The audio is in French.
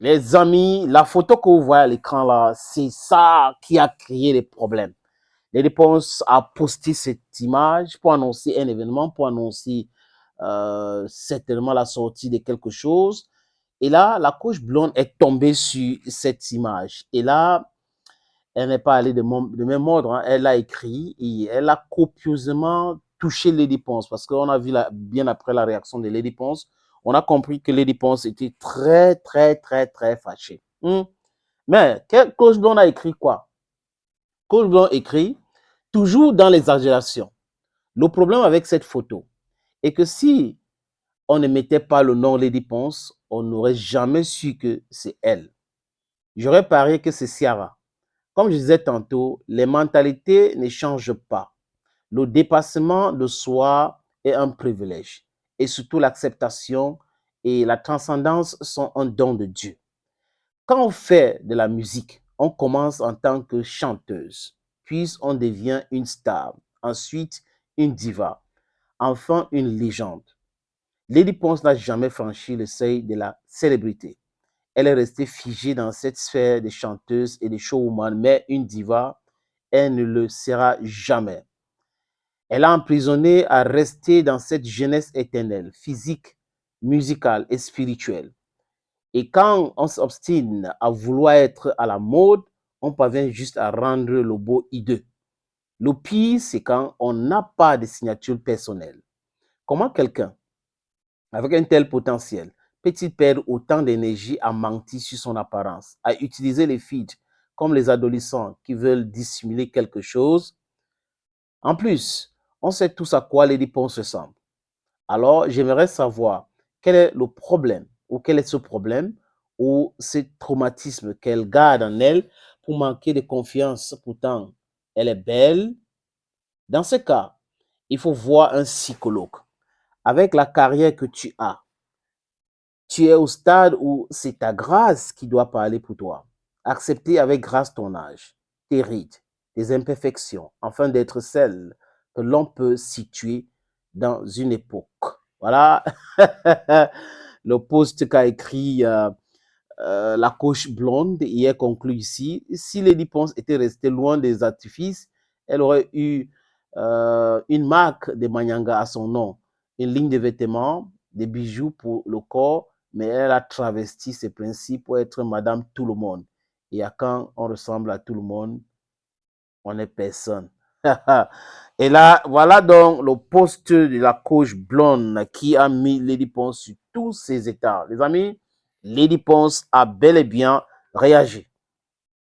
Les amis, la photo que vous voyez à l'écran là, c'est ça qui a créé les problèmes. Les réponses a posté cette image pour annoncer un événement, pour annoncer certainement la sortie de quelque chose. Et là, la coach blonde est tombée sur cette image. Et là, elle n'est pas allée de même ordre. Hein. Elle a écrit et elle a copieusement touché Lady Ponce parce qu'on a vu bien après la réaction de Lady Ponce, on a compris que Lady Ponce était très, très, très, très fâchée. Mais coach blonde a écrit quoi? Coach blonde écrit toujours dans l'exagération. Le problème avec cette photo est que si on ne mettait pas le nom Lady Ponce, on n'aurait jamais su que c'est elle. J'aurais parié que c'est Ciara. Comme je disais tantôt, les mentalités ne changent pas. Le dépassement de soi est un privilège. Et surtout l'acceptation et la transcendance sont un don de Dieu. Quand on fait de la musique, on commence en tant que chanteuse, puis on devient une star, ensuite une diva, enfin une légende. Lady Ponce n'a jamais franchi le seuil de la célébrité. Elle est restée figée dans cette sphère de chanteuse et de showwoman, mais une diva, elle ne le sera jamais. Elle a emprisonné à rester dans cette jeunesse éternelle, physique, musicale et spirituelle. Et quand on s'obstine à vouloir être à la mode, on parvient juste à rendre le beau hideux. Le pire, c'est quand on n'a pas de signature personnelle. Comment quelqu'un avec un tel potentiel peut-il perdre autant d'énergie à mentir sur son apparence, à utiliser les feeds comme les adolescents qui veulent dissimuler quelque chose? En plus, on sait tous à quoi les dépenses ressemblent. Alors, j'aimerais savoir quel est le problème ou quel est ce problème ou ce traumatisme qu'elle garde en elle pour manquer de confiance. Pourtant, elle est belle. Dans ce cas, il faut voir un psychologue. Avec la carrière que tu es au stade où c'est ta grâce qui doit parler pour toi. Accepter avec grâce ton âge, tes rides, tes imperfections, afin d'être celle que l'on peut situer dans une époque. Voilà le post qu'a écrit la coach blonde hier conclut ici. Si Lady Ponce était restée loin des artifices, elle aurait eu une marque de Manyanga à son nom, une ligne de vêtements, des bijoux pour le corps, mais elle a travesti ses principes pour être Madame Tout le Monde. Et à quand on ressemble à tout le monde, on n'est personne. Et là, voilà donc le post de la coach blonde qui a mis Lady Ponce sur tous ses états. Les amis, Lady Ponce a bel et bien réagi.